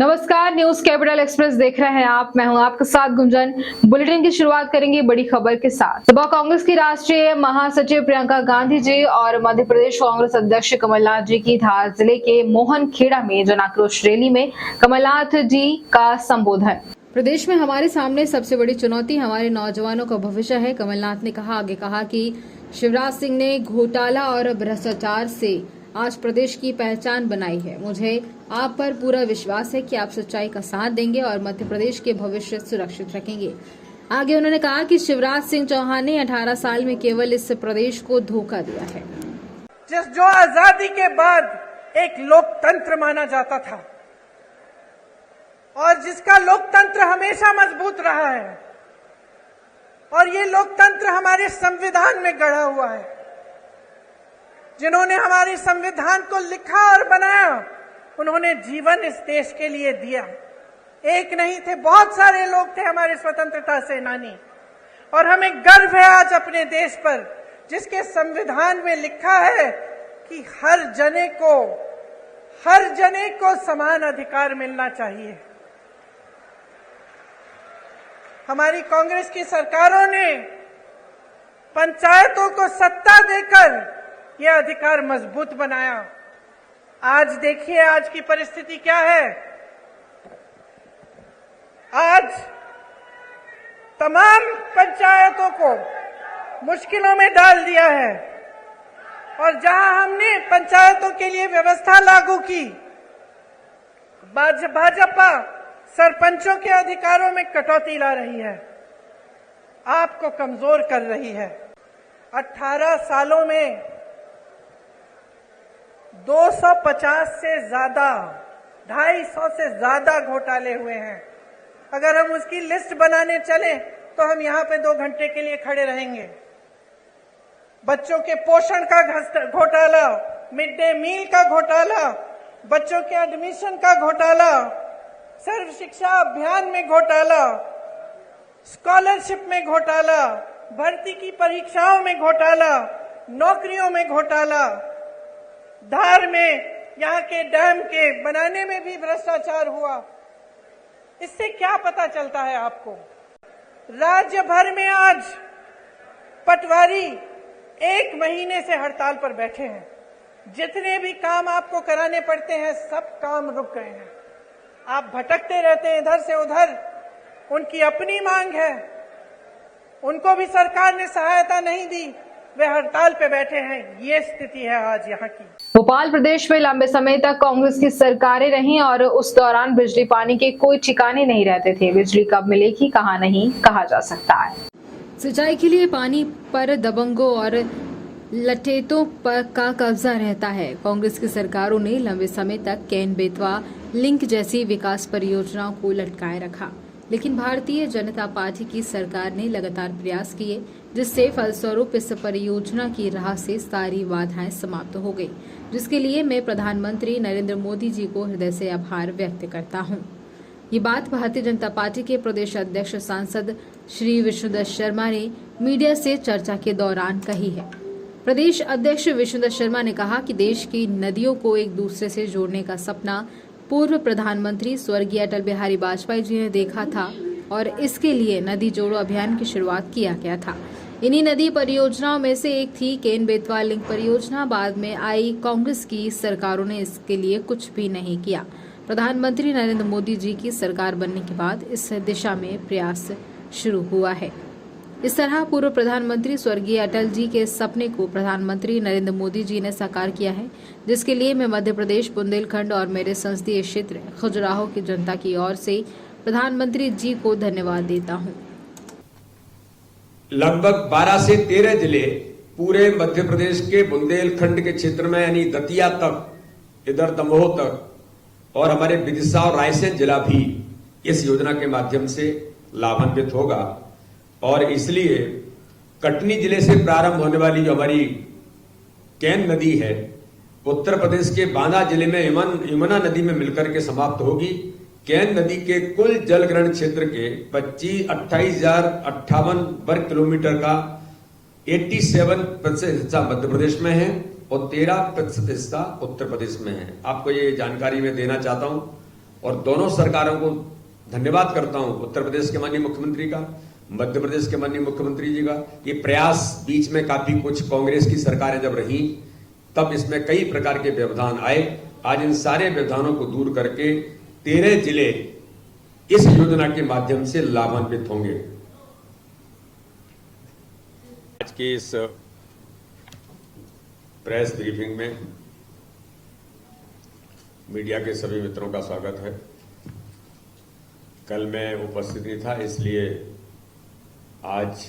नमस्कार, news capital express देख रहे हैं आप। मैं हूं आपके साथ गुंजन। बुलेटिन की शुरुआत करेंगे बड़ी खबर के साथ। सुबह कांग्रेस की राष्ट्रीय महासचिव प्रियंका गांधी जी और मध्य प्रदेश कांग्रेस अध्यक्ष कमलनाथ जी की धार जिले के मोहनखेड़ा में जन आक्रोश रैली में कमलनाथ जी का संबोधन। प्रदेश में हमारे सामने सबसे बड़ी चुनौती हमारे नौजवानों का भविष्य है। कमलनाथ ने आगे कहा कि शिवराज सिंह ने घोटाला और भ्रष्टाचार से आज प्रदेश की पहचान बनाई है। मुझे आप पर पूरा विश्वास है कि आप सच्चाई का साथ देंगे और मध्य प्रदेश के भविष्य सुरक्षित रखेंगे। आगे उन्होंने कहा कि शिवराज सिंह चौहान ने 18 साल में केवल इस प्रदेश को धोखा दिया है। जो आजादी के बाद एक लोकतंत्र माना जाता था और जिसका लोकतंत्र हमेशा मजबूत रहा है, और ये लोकतंत्र हमारे संविधान में गढ़ा हुआ है। जिन्होंने हमारे संविधान को लिखा और बनाया, उन्होंने जीवन इस देश के लिए दिया। एक नहीं थे, बहुत सारे लोग थे हमारे स्वतंत्रता सेनानी, और हमें गर्व है आज अपने देश पर, जिसके संविधान में लिखा है कि हर जने को समान अधिकार मिलना चाहिए। हमारी कांग्रेस की सरकारों ने पंचायतों को सत्ता देकर यह अधिकार मजबूत बनाया। आज देखिए आज की परिस्थिति क्या है। आज तमाम पंचायतों को मुश्किलों में डाल दिया है, और जहां हमने पंचायतों के लिए व्यवस्था लागू की, भाजपा सरपंचों के अधिकारों में कटौती ला रही है, आपको कमजोर कर रही है। 18 सालों में 250 से ज्यादा, 250 से ज्यादा घोटाले हुए हैं। अगर हम उसकी लिस्ट बनाने चले तो हम यहां पे 2 घंटे के लिए खड़े रहेंगे। बच्चों के पोषण का घोटाला, मिड डे मील का घोटाला, बच्चों के एडमिशन का घोटाला, सर्व शिक्षा अभियान में घोटाला, स्कॉलरशिप में घोटाला, भर्ती की परीक्षाओं में घोटाला, नौकरियों में घोटाला, धार में यहाँ के डैम के बनाने में भी भ्रष्टाचार हुआ। इससे क्या पता चलता है आपको? राज्य भर में आज पटवारी 1 महीने से हड़ताल पर बैठे हैं। जितने भी काम आपको कराने पड़ते हैं, सब काम रुक गए हैं। आप भटकते रहते हैं इधर से उधर। उनकी अपनी मांग है, उनको भी सरकार ने सहायता नहीं दी, वे हड़ताल पे बैठे हैं। ये स्थिति है आज यहाँ की। भोपाल प्रदेश में लंबे समय तक कांग्रेस की सरकारें रहीं और उस दौरान बिजली पानी के कोई ठिकाने नहीं रहते थे। बिजली कब मिलेगी, कहाँ नहीं कहा जा सकता है। सिंचाई के लिए पानी पर दबंगों और लठेतों पर का कब्जा रहता है। कांग्रेस की सरकारों ने लंबे समय तक केन बेतवा लिंक जैसी विकास परियोजनाओं को लटकाए रखा, लेकिन भारतीय जनता पार्टी की सरकार ने लगातार प्रयास किए, जिससे फलस्वरूप इस परियोजना की राह से सारी बाधाएं समाप्त हो गई, जिसके लिए मैं प्रधानमंत्री नरेंद्र मोदी जी को हृदय से आभार व्यक्त करता हूं। ये बात भारतीय जनता पार्टी के प्रदेश अध्यक्ष सांसद श्री विष्णुदत्त शर्मा ने मीडिया से चर्चा के दौरान कही है। प्रदेश अध्यक्ष विष्णुदत्त शर्मा ने कहा कि देश की नदियों को एक दूसरे से जोड़ने का सपना पूर्व प्रधानमंत्री स्वर्गीय अटल बिहारी वाजपेयी जी ने देखा था, और इसके लिए नदी जोड़ो अभियान की शुरुआत किया गया था। इन्हीं नदी परियोजनाओं में से एक थी केन बेतवा लिंक परियोजना। बाद में आई कांग्रेस की सरकारों ने इसके लिए कुछ भी नहीं किया। प्रधानमंत्री नरेंद्र मोदी जी की सरकार बनने के बाद इस दिशा में प्रयास शुरू हुआ है। इस तरह पूर्व प्रधानमंत्री स्वर्गीय अटल जी के सपने को प्रधानमंत्री नरेंद्र मोदी जी ने साकार किया है, जिसके लिए मैं मध्य प्रदेश, बुंदेलखंड और मेरे संसदीय क्षेत्र खजुराहो की जनता की ओर से प्रधानमंत्री जी को धन्यवाद देता हूं। लगभग 12 से 13 जिले पूरे मध्य प्रदेश के बुंदेलखंड के क्षेत्र में, यानी दतिया तक, इधर दमोह तक, और हमारे विदिशा और रायसेन जिला भी इस योजना के माध्यम से लाभान्वित होगा। और इसलिए कटनी जिले से प्रारंभ होने वाली जो हमारी केन नदी है, उत्तर प्रदेश के बांदा जिले में यमुना नदी में मिलकर के समाप्त होगी। केन नदी के कुल जल ग्रहण क्षेत्र के 28,058 वर्ग किलोमीटर का 87% हिस्सा मध्य प्रदेश में है और 13% हिस्सा उत्तर प्रदेश में है। आपको ये जानकारी मैं देना चाहता हूं। और दोनों सरकारों को धन्यवाद करता हूं, उत्तर प्रदेश के माननीय मुख्यमंत्री का, मध्य प्रदेश के माननीय मुख्यमंत्री जी का। ये प्रयास बीच में काफी कुछ कांग्रेस की सरकारें जब रही तब इसमें कई प्रकार के व्यवधान आए। आज इन सारे व्यवधानों को दूर करके 13 जिले इस योजना के माध्यम से लाभान्वित होंगे। आज की इस प्रेस ब्रीफिंग में मीडिया के सभी मित्रों का स्वागत है। कल मैं उपस्थित नहीं था, इसलिए आज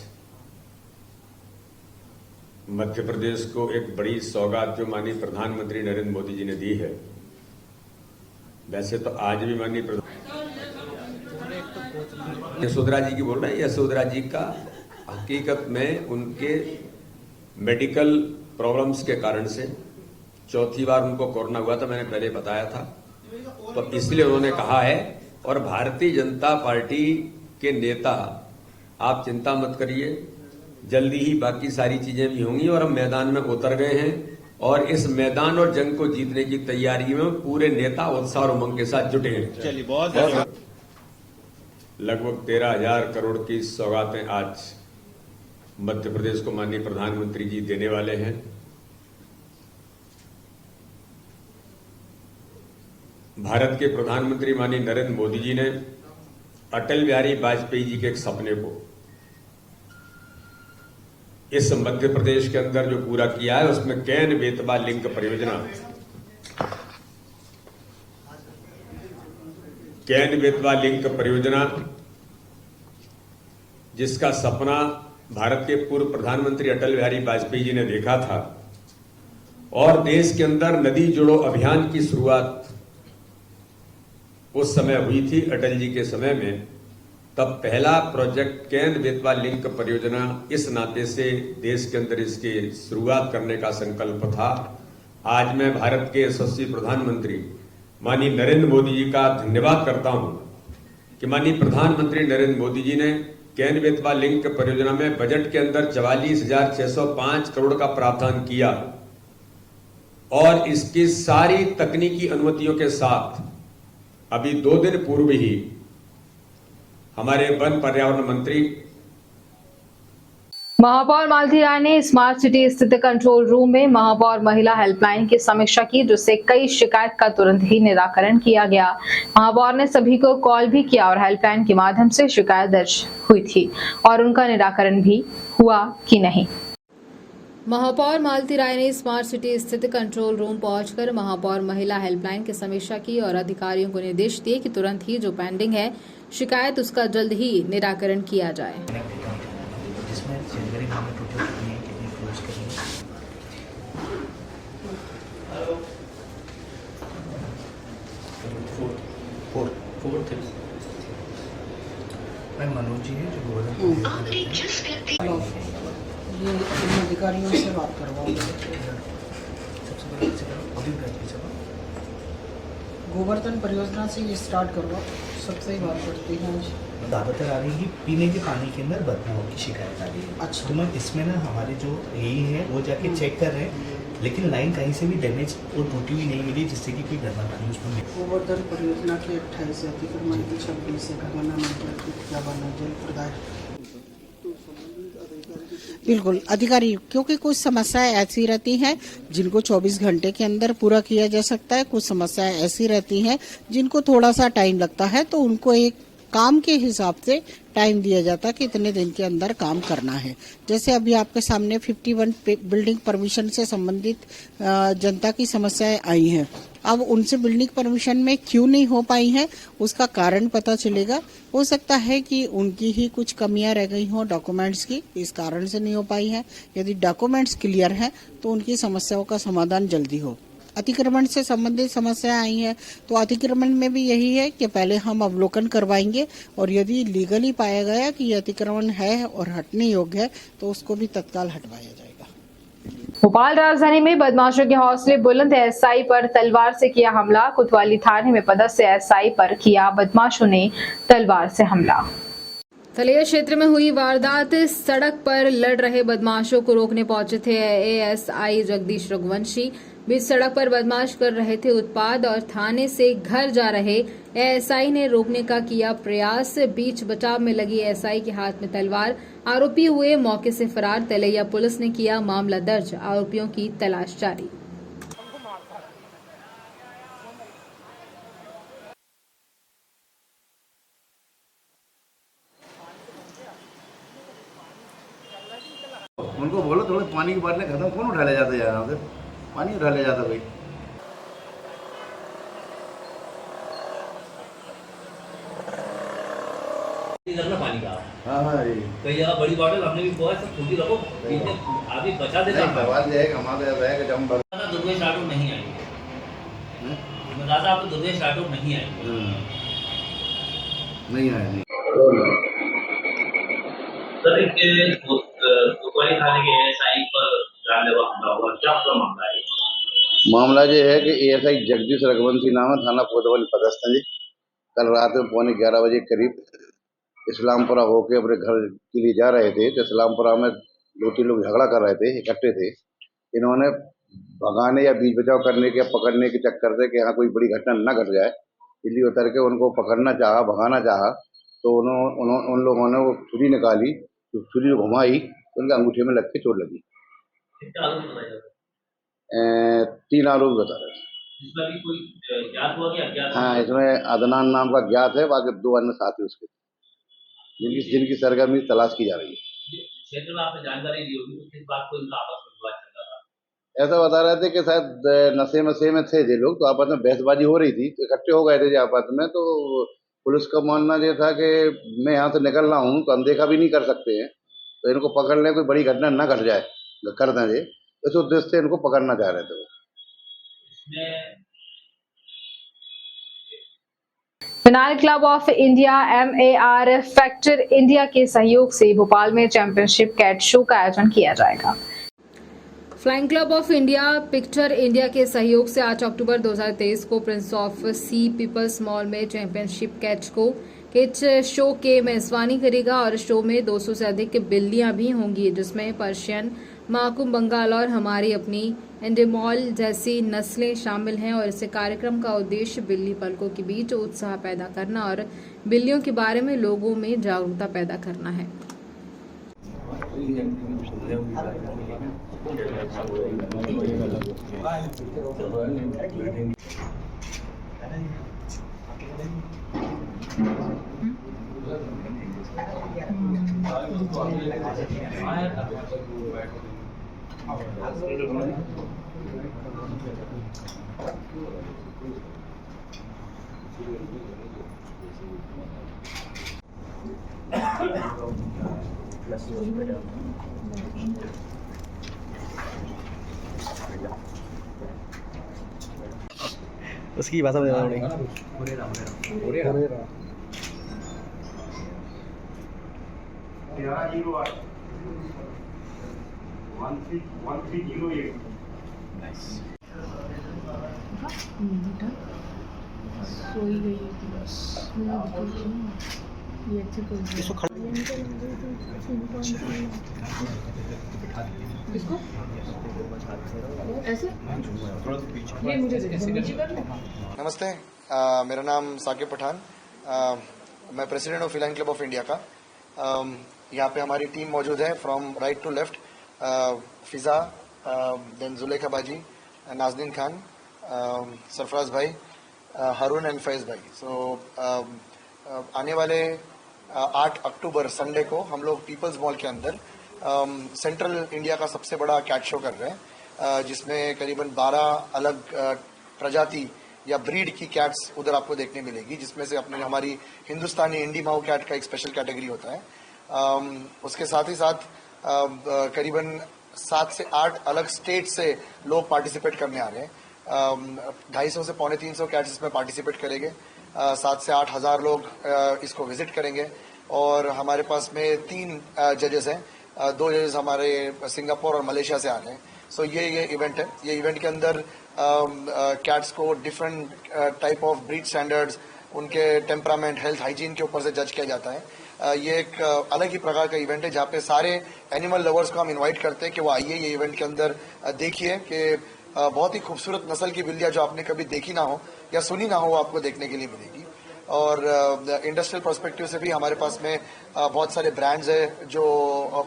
मध्य प्रदेश को एक बड़ी सौगात जो माननीय प्रधानमंत्री नरेंद्र मोदी जी ने दी है। वैसे तो आज भी माननीय यशोधरा जी की बोल रहे हैं, यशोधरा जी का हकीकत में उनके मेडिकल प्रॉब्लम्स के कारण से चौथी बार उनको कोरोना हुआ था, मैंने पहले बताया था, तो इसलिए उन्होंने कहा है। और भारतीय जनता पार्टी के नेता, आप चिंता मत करिए, जल्दी ही बाकी सारी चीजें भी होंगी और हम मैदान में उतर गए हैं और इस मैदान और जंग को जीतने की तैयारी में पूरे नेता उत्साह और उमंग के साथ जुटे हैं। चलिए, बहुत लगभग 13,000 करोड़ की सौगातें आज मध्य प्रदेश को माननीय प्रधानमंत्री जी देने वाले हैं। भारत के प्रधानमंत्री माननीय नरेंद्र मोदी जी ने अटल बिहारी वाजपेयी जी के एक सपने को इस मध्य प्रदेश के अंदर जो पूरा किया है, उसमें कैन बेतवा लिंक परियोजना, कैन बेतवा लिंक परियोजना जिसका सपना भारत के पूर्व प्रधानमंत्री अटल बिहारी वाजपेयी जी ने देखा था और देश के अंदर नदी जोड़ो अभियान की शुरुआत उस समय हुई थी अटल जी के समय में। तब पहला प्रोजेक्ट कैन बेतवा लिंक परियोजना इस नाते से देश के अंदर इसकी शुरुआत करने का संकल्प था। आज मैं भारत के यशस्वी प्रधानमंत्री माननीय नरेंद्र मोदी जी का धन्यवाद करता हूं कि माननीय प्रधानमंत्री नरेंद्र मोदी जी ने कैन बेतवा लिंक परियोजना में बजट के अंदर 44,605 करोड़ का प्रावधान किया और इसकी सारी तकनीकी अनुमतियों के साथ अभी 2 दिन पूर्व ही हमारे वन पर्यावरण मंत्री महापौर मालती राय ने स्मार्ट सिटी स्थित कंट्रोल रूम में महापौर महिला हेल्पलाइन की समीक्षा की, जिससे कई शिकायत का तुरंत ही निराकरण किया गया। महापौर ने सभी को कॉल भी किया और हेल्पलाइन के माध्यम से शिकायत दर्ज हुई थी और उनका निराकरण भी हुआ कि नहीं। महापौर मालती राय ने स्मार्ट सिटी स्थित कंट्रोल रूम पहुंचकर महापौर महिला हेल्पलाइन की समीक्षा की और अधिकारियों को निर्देश दिए कि तुरंत ही जो पेंडिंग है शिकायत उसका जल्द ही निराकरण किया जाए। मनोज जी है जो ये इन अधिकारियों से बात करवाओ। गोवर्धन परियोजना से ये स्टार्ट करवाओ, सबसे ही बात करती है। ज्यादातर आ रही है पीने के पानी के अंदर बदबू की शिकायत आ रही है। अच्छा, तो मैम इसमें ना हमारे जो यही है वो जाके चेक कर रहे हैं, लेकिन लाइन कहीं से भी डैमेज और टूटी हुई नहीं मिली जिससे कि कोई गड़बड़ पानी उसमें मिली। गोवर्धन परियोजना के 28 अतिक्रमण की 26 से जल प्रदाय। बिल्कुल अधिकारी, क्योंकि कुछ समस्याएं ऐसी रहती हैं जिनको 24 घंटे के अंदर पूरा किया जा सकता है, कुछ समस्याएं ऐसी रहती हैं जिनको थोड़ा सा टाइम लगता है, तो उनको एक काम के हिसाब से टाइम दिया जाता है कि इतने दिन के अंदर काम करना है। जैसे अभी आपके सामने 51 बिल्डिंग परमिशन से संबंधित जनता की समस्याएं आई हैं। अब उनसे बिल्डिंग परमिशन में क्यों नहीं हो पाई है, उसका कारण पता चलेगा। हो सकता है कि उनकी ही कुछ कमियां रह गई हों डॉक्यूमेंट्स की, इस कारण से नहीं हो पाई है। यदि डॉक्यूमेंट्स क्लियर हैं तो उनकी समस्याओं का समाधान जल्दी हो। अतिक्रमण से संबंधित समस्या आई है तो अतिक्रमण में भी यही है कि पहले हम अवलोकन करवाएंगे और यदि लीगली पाया गया कि ये अतिक्रमण है और हटने योग्य है तो उसको भी तत्काल हटवाया जाएगा। भोपाल राजधानी में बदमाशों के हौसले बुलंद, एसआई पर तलवार से किया हमला। कोतवाली थाने में पदस्थ एसआई पर किया बदमाशों ने तलवार से हमला। तलेर क्षेत्र में हुई वारदात, सड़क पर लड़ रहे बदमाशों को रोकने पहुंचे थे एएसआई जगदीश रघुवंशी। बीच सड़क पर बदमाश कर रहे थे उत्पाद और थाने से घर जा रहे एएसआई ने रोकने का किया प्रयास। बीच बचाव में लगी एएसआई के हाथ में तलवार, आरोपी हुए मौके से फरार। तलैया पुलिस ने किया मामला दर्ज, आरोपियों की तलाश जारी। उनको बोलो थोड़े पानी की बातें खत्म, कौन उठा ले जाता है यहाँ से, पानी उठा ले जाता भाई। इधर में पानी का हाँ हाँ ये कई जगह बड़ी बॉटल हमने भी बोला सब छोटी रखो, अभी बचा देते हैं। सवाल ये है कि हमारे यहाँ रहेगा जब हम दुर्गेश राठौर नहीं आएंगे, मैं कहा था आपको दुर्गेश राठौर नहीं आएंगे। नहीं आए नहीं। सर एक कोतवाली थाने के एएसआई पर जानलेवा हमला हुआ, क्या पूरा मामला है? मामला ये है कि एएसआई जगदीश रघुवंशी नाम है, थाना कोतवाली पदस्थ है जी। कल रात में 11:15 बजे करीब इस्लामपुरा होके अपने घर के लिए जा रहे थे, तो इस्लामपुरा में 2-3 लोग झगड़ा कर रहे थे, इकट्ठे थे। इन्होंने भगाने या बीच बचाव करने के पकड़ने के चक्कर से कि यहाँ कोई बड़ी घटना न घट जाए, इसलिए उतर के उनको पकड़ना चाहा, भगाना चाहा, तो उन लोगों ने वो छुरी निकाली, तो छुरी घुमाई, उनके अंगूठे में लग के चोट लगी। कितने आरोपी बताए जाते? 3 आरोपी बता रहे हैं। इसमें भी कोई ज्ञात हुआ कि अज्ञात? हाँ, इसमें अदनान नाम का ज्ञात है, बाकी 2 अन्य साथी उसके, जिनकी सरगर्मी तलाश की जा रही है। क्षेत्र में आपने जानकारी दी होगी, तो किस बात को इनका आपस में विवाद चल रहा था? ऐसा बता रहे थे कि शायद नशे में थे ये लोग, तो आपस में बहसबाजी हो रही थी, तो इकट्ठे हो गए थे आपस में। तो पुलिस का मानना ये था कि मैं यहाँ से निकल रहा हूँ, तो अनदेखा भी नहीं कर सकते हैं, तो इनको पकड़ लें, कोई बड़ी घटना न घट जाए, कर दें ये, इस उद्देश्य से इनको पकड़ना चाह रहे थे वो। Phenyl club of India MAR factor India के सहयोग से भोपाल में चैंपियनशिप कैट शो का आयोजन किया जाएगा। Flying Club of India picture India के सहयोग से 8 अक्टूबर 2023 को Prince of C People's Mall में चैंपियनशिप कैट शो के मेजबानी करेगा और शो में 200 से अधिक बिल्लियां भी होंगी, जिसमें पर्शियन, माकुम बंगाल और हमारी अपनी एंडेमॉल जैसी नस्लें शामिल हैं। और इस कार्यक्रम का उद्देश्य बिल्ली पालकों के बीच उत्साह पैदा करना और बिल्लियों के बारे में लोगों में जागरूकता पैदा करना है। उसकी भाषा में नमस्ते, मेरा नाम साकिब पठान, मैं president of Flying Club of India का। यहाँ पे हमारी टीम मौजूद है from right to left, Fiza, then Zulekha बाजी, नाजनीन खान, सरफराज भाई, हारून एंड फैज भाई। सो आने वाले 8 अक्टूबर संडे को हम लोग पीपल्स मॉल के अंदर सेंट्रल इंडिया का सबसे बड़ा कैट शो कर रहे हैं, जिसमें करीबन 12 अलग प्रजाति या ब्रीड की कैट्स उधर आपको देखने मिलेगी, जिसमें से अपने हमारी हिंदुस्तानी इंडी माऊ कैट का एक स्पेशल कैटेगरी होता है। उसके साथ ही साथ करीबन 7 से 8 अलग स्टेट से लोग पार्टिसिपेट करने आ रहे हैं। 250 से 350 कैट्स इसमें पार्टिसिपेट करेंगे। 7 से 8 हज़ार लोग इसको विजिट करेंगे और हमारे पास में 3 जजेस हैं। 2 जजेस हमारे सिंगापुर और मलेशिया से आ रहे हैं। सो ये इवेंट है। ये इवेंट के अंदर कैट्स को different type of breed standards, उनके टेम्परामेंट, हेल्थ, हाइजीन के ऊपर से जज किया जाता है। ये एक अलग ही प्रकार का इवेंट है जहाँ पे सारे एनिमल लवर्स को हम इनवाइट करते हैं कि वो आइए ये इवेंट के अंदर देखिए कि बहुत ही खूबसूरत नस्ल की बिल्लियां जो आपने कभी देखी ना हो या सुनी ना हो, वो आपको देखने के लिए मिलेगी। और इंडस्ट्रियल पर्सपेक्टिव से भी हमारे पास में बहुत सारे ब्रांड्स हैं जो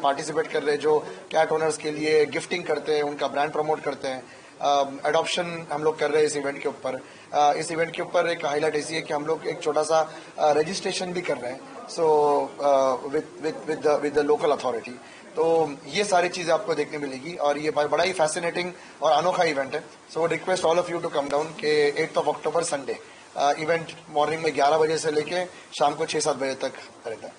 पार्टिसिपेट कर रहे हैं, जो कैट ओनर्स के लिए गिफ्टिंग करते हैं, उनका ब्रांड प्रमोट करते हैं। एडॉप्शन हम लोग कर रहे हैं इस इवेंट के ऊपर। इस इवेंट के ऊपर एक हाईलाइट ऐसी है कि हम लोग एक छोटा सा रजिस्ट्रेशन भी कर रहे हैं, so with the local authority. तो ये सारी चीजें आपको देखने मिलेगी और ये बड़ा ही फैसिनेटिंग और अनोखा इवेंट है। So request all of you to come down के 8 अक्टूबर संडे इवेंट मॉर्निंग में 11 बजे से लेके शाम को 6-7 बजे तक रहता है।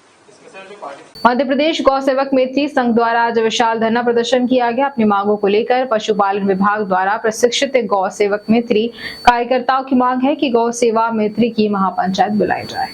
मध्य प्रदेश गौ सेवक मैत्री संघ द्वारा आज विशाल धरना प्रदर्शन किया गया। अपनी मांगों को लेकर पशुपालन विभाग द्वारा प्रशिक्षित गौ सेवक मैत्री कार्यकर्ताओं की मांग है कि गौ सेवा मैत्री की महापंचायत बुलाई जाए।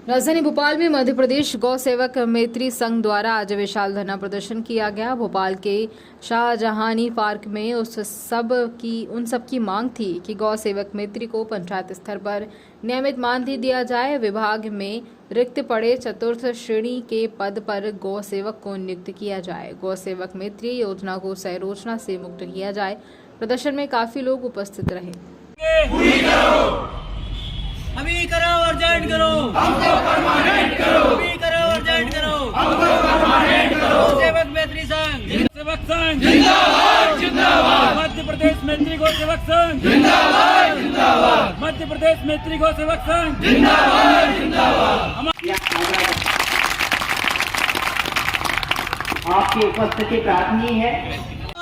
राजधानी भोपाल में मध्य प्रदेश गौ सेवक मैत्री संघ द्वारा आज विशाल धरना प्रदर्शन किया गया। भोपाल के शाहजहानी पार्क में उन सब की मांग थी कि गौ सेवक मैत्री को पंचायत स्तर पर नियमित मानदेय दिया जाए। विभाग में रिक्त पड़े चतुर्थ श्रेणी के पद पर गौ सेवक को नियुक्त किया जाए। गौ सेवक मैत्री योजना को सहरोजना से मुक्त किया जाए। प्रदर्शन में काफी लोग उपस्थित रहे। अभी करो अर्जेंट करो, हमको परमानेंट करो, अभी करो अर्जेंट करो, हमको परमानेंट करो। सेवक मैत्री संघ, सेवक संघ जिंदाबाद जिंदाबाद, मध्य प्रदेश मैत्री गौ सेवक संघ जिंदाबाद जिंदाबाद, मध्य प्रदेश मैत्री गौ सेवक संघ जिंदाबाद जिंदाबाद। आपकी उपस्थिति प्रार्थनीय है।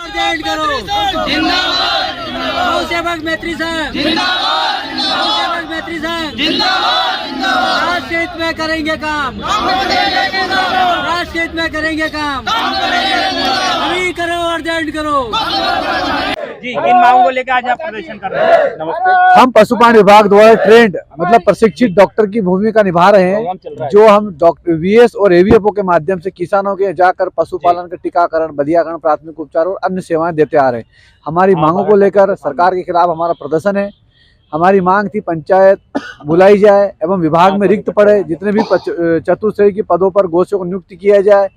अर्जेंट करो जिंदाबाद जिंदाबाद, गौ सेवक मैत्री संघ जिंदाबाद जिंदाबाद, गौ सेवक मैत्री संघ जिंदाबाद जिंदाबाद। राष्ट्र हित में करेंगे काम, राष्ट्र हित में करेंगे काम, अभी करो अर्जेंट करो। जी, इन मांगों को लेकर आज आप प्रदर्शन कर रहे हैं। नमस्ते। हम पशुपालन विभाग द्वारा ट्रेंड मतलब प्रशिक्षित डॉक्टर की भूमिका निभा रहे हैं, जो हम VS और AVFO के माध्यम से किसानों के जाकर पशुपालन का टीकाकरण, बधियाकरण, प्राथमिक उपचार और अन्य सेवाएं देते आ रहे हैं। हमारी मांगों को लेकर सरकार के खिलाफ हमारा प्रदर्शन है। हमारी मांग थी पंचायत बुलाई जाए एवं विभाग में रिक्त पड़े जितने भी चतुर्श्रेणी के पदों पर गौ सेवक को नियुक्त किया जाए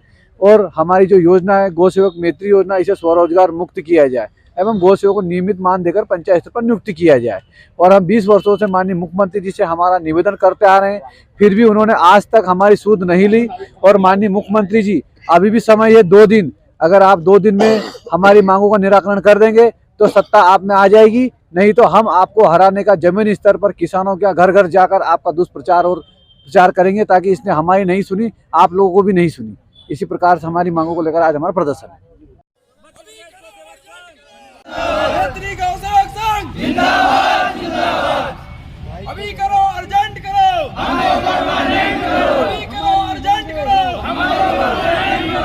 और हमारी जो योजना है गौ सेवक मैत्री योजना, इसे स्वरोजगार मुक्त किया जाए एवं गौ सेवक को नियमित मान देकर पंचायत स्तर पर नियुक्ति किया जाए। और हम 20 वर्षों से माननीय मुख्यमंत्री जी से हमारा निवेदन करते आ रहे हैं, फिर भी उन्होंने आज तक हमारी सुध नहीं ली। और माननीय मुख्यमंत्री जी, अभी भी समय है 2 दिन, अगर आप 2 दिन में हमारी मांगों का निराकरण कर देंगे तो सत्ता आप में आ जाएगी, नहीं तो हम आपको हराने का जमीनी स्तर पर किसानों के घर घर जाकर आपका दुष्प्रचार और प्रचार करेंगे, ताकि इसने हमारी नहीं सुनी, आप लोगों को भी नहीं सुनी। इसी प्रकार से हमारी मांगों को लेकर आज हमारा प्रदर्शन है। जिंदाबाद जिंदाबाद, अभी करो अर्जेंट करो, हमको परमानेंट करो, अभी करो अर्जेंट करो, हमको परमानेंट करो।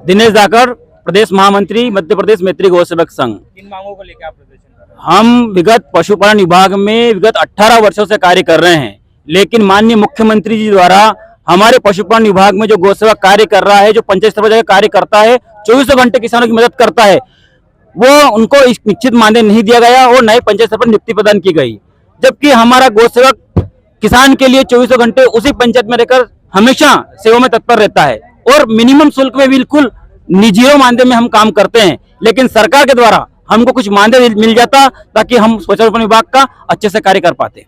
दिनेश धाकर, प्रदेश महामंत्री, मध्य प्रदेश मैत्री गौ सेवक संघ। इन मांगों को लेकर आप प्रदर्शन कर रहे हैं। हम विगत पशुपालन विभाग में विगत 18 वर्षों से कार्य कर रहे हैं, लेकिन माननीय मुख्यमंत्री जी द्वारा हमारे पशुपालन विभाग में जो गौ सेवक कार्य कर रहा है, जो पंचायत स्तर पर जाकर कार्य करता है, 24 घंटे किसानों की मदद करता है, वो उनको निश्चित मानदेय नहीं दिया गया और न ही पंचायत स्तर पर नियुक्ति प्रदान की गई। जबकि हमारा गौ सेवक किसान के लिए 24 घंटे उसी पंचायत में रहकर हमेशा सेवा में तत्पर रहता है और मिनिमम शुल्क में बिल्कुल निजीरो मानदेय में हम काम करते हैं। लेकिन सरकार के द्वारा हमको कुछ मानदेय मिल जाता ताकि हम पशुपालन विभाग का अच्छे से कार्य कर पाते।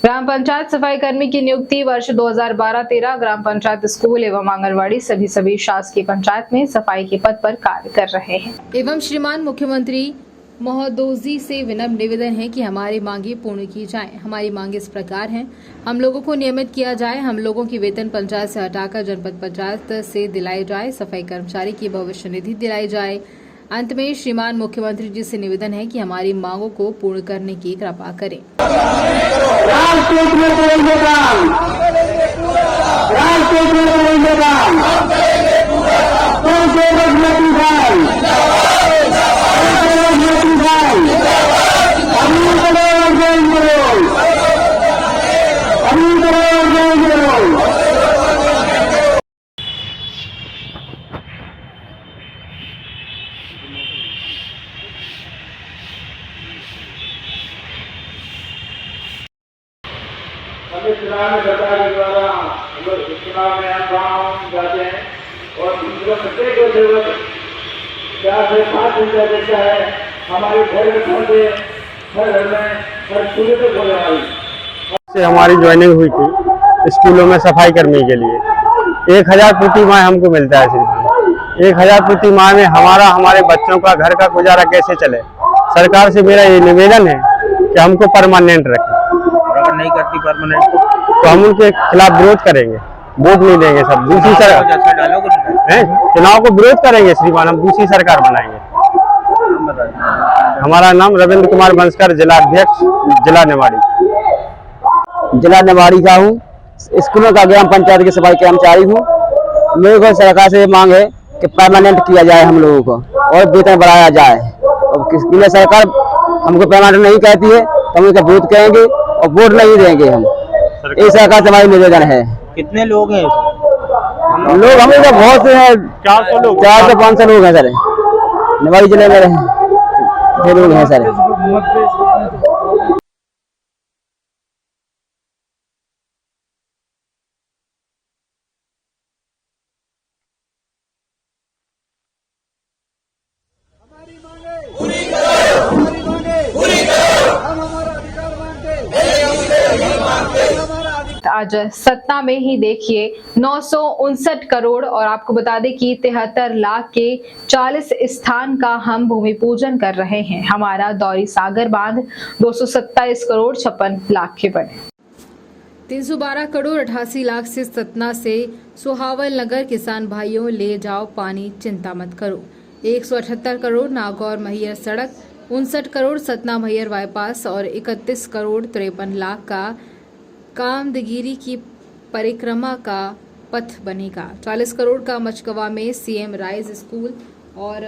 ग्राम पंचायत सफाई कर्मी की नियुक्ति वर्ष 2012-13 ग्राम पंचायत स्कूल एवं आंगनवाड़ी सभी शासकीय पंचायत में सफाई के पद पर कार्य कर रहे हैं। एवं श्रीमान मुख्यमंत्री महोदय से विनम्र निवेदन है कि हमारी मांगे पूर्ण की जाएं। हमारी मांगे इस प्रकार हैं, हम लोगों को नियमित किया जाए, हम लोगों की वेतन पंचायत से हटाकर जनपद पंचायत से दिलाई जाए, सफाई कर्मचारी की भविष्य निधि दिलाई जाए। अंत में श्रीमान मुख्यमंत्री जी से निवेदन है कि हमारी मांगों को पूर्ण करने की कृपा करें। चुनाव में सरकार के द्वारा हम लोग चुनाव में हम गाँव जाते हैं और दूसरा प्रत्येक 4 से 5 घंटा देता है। हमारे घर में पौधे हर घर में हर चूल्हे पे बोले वाली से हमारी ज्वाइनिंग हुई थी स्कूलों में सफाई कर्मी के लिए। 1000 प्रति माह हमको मिलता है। सिर्फ 1000 प्रति माह में हमारे बच्चों का घर का गुजारा कैसे चले। सरकार से मेरा ये निवेदन है कि हमको परमानेंट रखें। अगर नहीं करती परमानेंट तो हम उनके खिलाफ विरोध करेंगे, वोट नहीं देंगे। सब दूसरी सरकार चुनाव को विरोध करेंगे श्रीमान, हम दूसरी सरकार बनाएंगे। हमारा नाम रविंद्र कुमार बंसकर, जिला अध्यक्ष, जिला निवाड़ी का हूँ। स्कूलों का ग्राम पंचायत के सफाई कर्मचारी हूँ। मेरे को सरकार से मांग है कि परमानेंट किया जाए हम लोगों को और वेतन बढ़ाया जाए। और किसी सरकार हमको परमानेंट नहीं कहती है तो हम उसका विरोध करेंगे और वोट नहीं देंगे हम। इस सरकार से हमारी निवेदन है। कितने लोग हैं? लोग हम लोग बहुत से हैं, 400-500 लोग हैं सर। निवाड़ी जिले में लोग हैं सर। आज सतना में ही देखिए 959 करोड़ और आपको बता दें कि 73 लाख के 40 स्थान का हम भूमि पूजन कर रहे हैं। हमारा दौरी सागर बांध 227 करोड़ 56 लाख के बने। 312 करोड़ 88 लाख से सतना से सुहावल नगर किसान भाइयों ले जाओ पानी चिंता मत करो। 178 करोड़ नागौर मैहर सड़क, 59 करोड़ सतना मैहर बाईपास और 31 करोड़ 53 लाख का कामदगिरी की परिक्रमा का पथ बनेगा। 40 करोड़ का मचकवा में सीएम राइज स्कूल और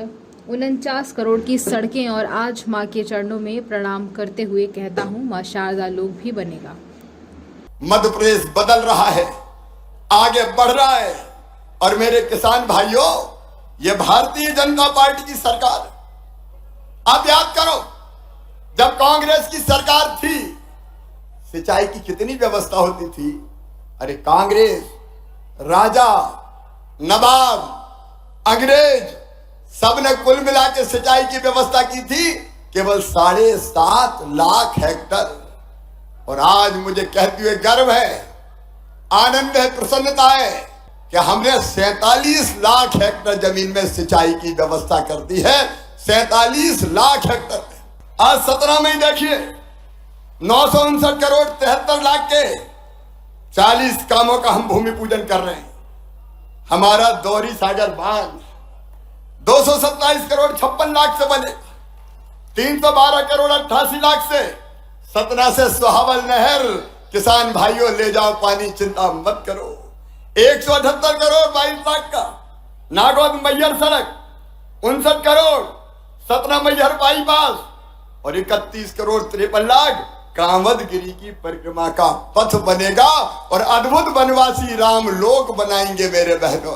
49 करोड़ की सड़कें। और आज मां के चरणों में प्रणाम करते हुए कहता हूं मां शारदा लोग भी बनेगा। मध्य प्रदेश बदल रहा है, आगे बढ़ रहा है। और मेरे किसान भाइयों, ये भारतीय जनता पार्टी की सरकार, आप याद करो जब कांग्रेस की सरकार थी सिंचाई की कितनी व्यवस्था होती थी। अरे कांग्रेस, राजा, नवाब, अंग्रेज सबने कुल मिला के सिंचाई की व्यवस्था की थी केवल 7.5 लाख हेक्टर। और आज मुझे कहते हुए गर्व है, आनंद है, प्रसन्नता है कि हमने 47 लाख हेक्टर जमीन में सिंचाई की व्यवस्था कर दी है। 47 लाख हेक्टर। आज सतना में ही देखिए 959 करोड़ 73 लाख के 40 कामों का हम भूमि पूजन कर रहे हैं। हमारा दौरी सागर बांध 227 करोड़ 56 लाख से बने। 312 करोड़ 88 लाख से सतना से सुहावल नहर, किसान भाइयों ले जाओ पानी चिंता मत करो। 178 करोड़ 22 लाख का नागौर मैहर सड़क, 59 करोड़ सतना मैहर बाईपास और 31 करोड़ 53 लाख कामदगिरी की परिक्रमा का पथ बनेगा। और अद्भुत वनवासी राम लोक बनाएंगे मेरे बहनों।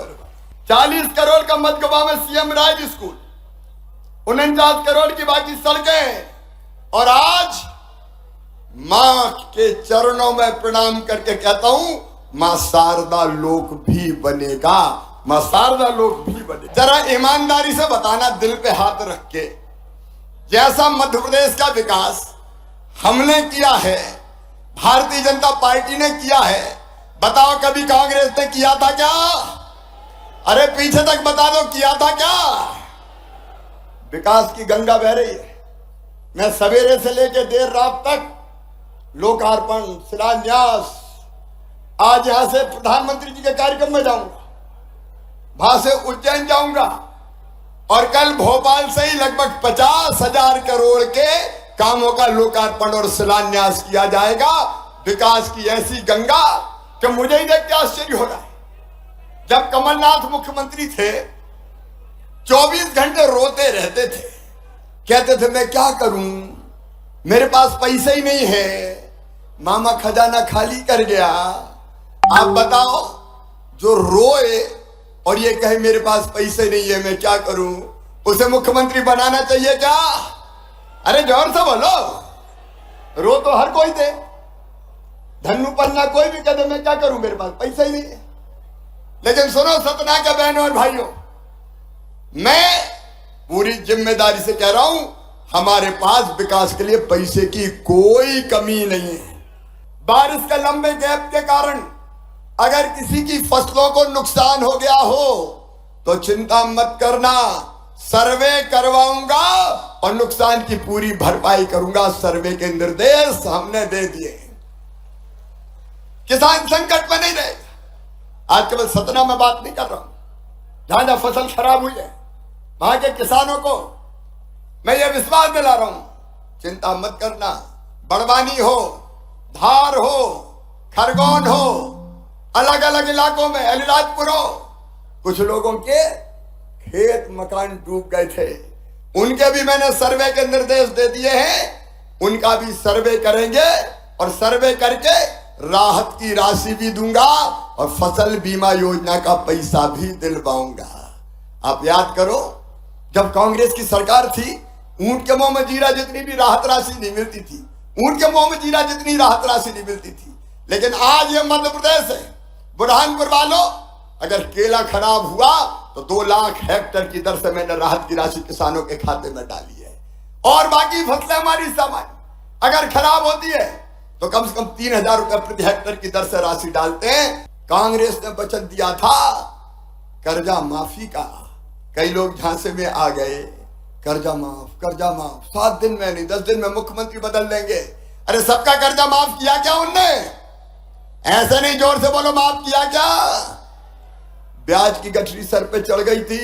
40 करोड़ का मधुबा में सीएम राइज स्कूल, 49 करोड़ की बाकी सड़कें। और आज मां के चरणों में प्रणाम करके कहता हूं मां शारदा लोक भी बनेगा। मां शारदा लोक भी बनेगा। जरा ईमानदारी से बताना, दिल पे हाथ रख के, जैसा मध्य प्रदेश का विकास हमने किया है, भारतीय जनता पार्टी ने किया है, बताओ कभी कांग्रेस ने किया था क्या? अरे पीछे तक बता दो, किया था क्या? विकास की गंगा बह रही है। मैं सवेरे से लेकर देर रात तक लोकार्पण, शिलान्यास, आज यहां से प्रधानमंत्री जी के कार्यक्रम में जाऊंगा, वहां से उज्जैन जाऊंगा और कल भोपाल से ही लगभग 50,000 करोड़ के कामों का लोकार्पण और शिलान्यास किया जाएगा। विकास की ऐसी गंगा कि मुझे ही देख के आश्चर्य हो रहा है। जब कमलनाथ मुख्यमंत्री थे 24 घंटे रोते रहते थे, कहते थे मैं क्या करूं, मेरे पास पैसे ही नहीं है, मामा खजाना खाली कर गया। आप बताओ, जो रोए और ये कहे मेरे पास पैसे नहीं है मैं क्या करूं, उसे मुख्यमंत्री बनाना चाहिए क्या? अरे जोर से बोलो। रो तो हर कोई दे, धन्नू पन्ना कोई भी कहे मैं क्या करूं, मेरे पास पैसा ही नहीं है। लेकिन सुनो सतना के बहनों और भाइयों, मैं पूरी जिम्मेदारी से कह रहा हूं, हमारे पास विकास के लिए पैसे की कोई कमी नहीं है। बारिश के लंबे गैप के कारण अगर किसी की फसलों को नुकसान हो गया हो तो चिंता मत करना, सर्वे करवाऊंगा और नुकसान की पूरी भरपाई करूंगा। सर्वे के निर्देश हमने दे दिए। किसान संकट में नहीं रहेगा। आज केवल सतना में बात नहीं कर रहा हूं, जहां जहां फसल खराब हुई है वहां के किसानों को मैं ये विश्वास दिला रहा हूं, चिंता मत करना। बड़वानी हो, धार हो, खरगोन हो, अलग अलग इलाकों में अलीराजपुर हो, कुछ लोगों के खेत मकान डूब गए थे, उनके भी मैंने सर्वे के निर्देश दे दिए हैं। उनका भी सर्वे करेंगे और सर्वे करके राहत की राशि भी दूंगा और फसल बीमा योजना का पैसा भी दिलवाऊंगा। आप याद करो, जब कांग्रेस की सरकार थी, ऊंट के मुंह में जीरा जितनी भी राहत राशि नहीं मिलती थी, ऊंट के मुंह में जीरा जितनी राहत राशि नहीं मिलती थी। लेकिन आज ये मध्य प्रदेश है, बुरहानपुर वालों, अगर केला खराब हुआ तो 2 लाख हेक्टेयर की दर से मैंने राहत की राशि किसानों के खाते में डाली है। और बाकी फसलें हमारी सामान्य अगर खराब होती है तो कम से कम 3,000 रुपए प्रति हेक्टेयर की दर से राशि डालते हैं। कांग्रेस ने वचन दिया था कर्जा माफी का, कई लोग झांसे में आ गए, कर्जा माफ 7 दिन में नहीं 10 दिन में मुख्यमंत्री बदल देंगे। अरे सबका कर्जा माफ किया क्या उनने? ऐसे नहीं, जोर से बोलो, माफ किया क्या? ब्याज की गठरी सर पे चढ़ गई थी।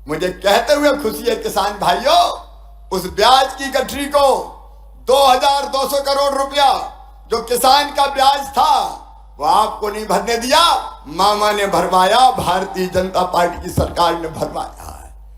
मुझे कहते हुए खुशी है किसान भाइयों, उस ब्याज की गठरी को 2,200 करोड़ रुपया जो किसान का ब्याज था वो आपको नहीं भरने दिया, मामा ने भरवाया, भारतीय जनता पार्टी की सरकार ने भरवाया।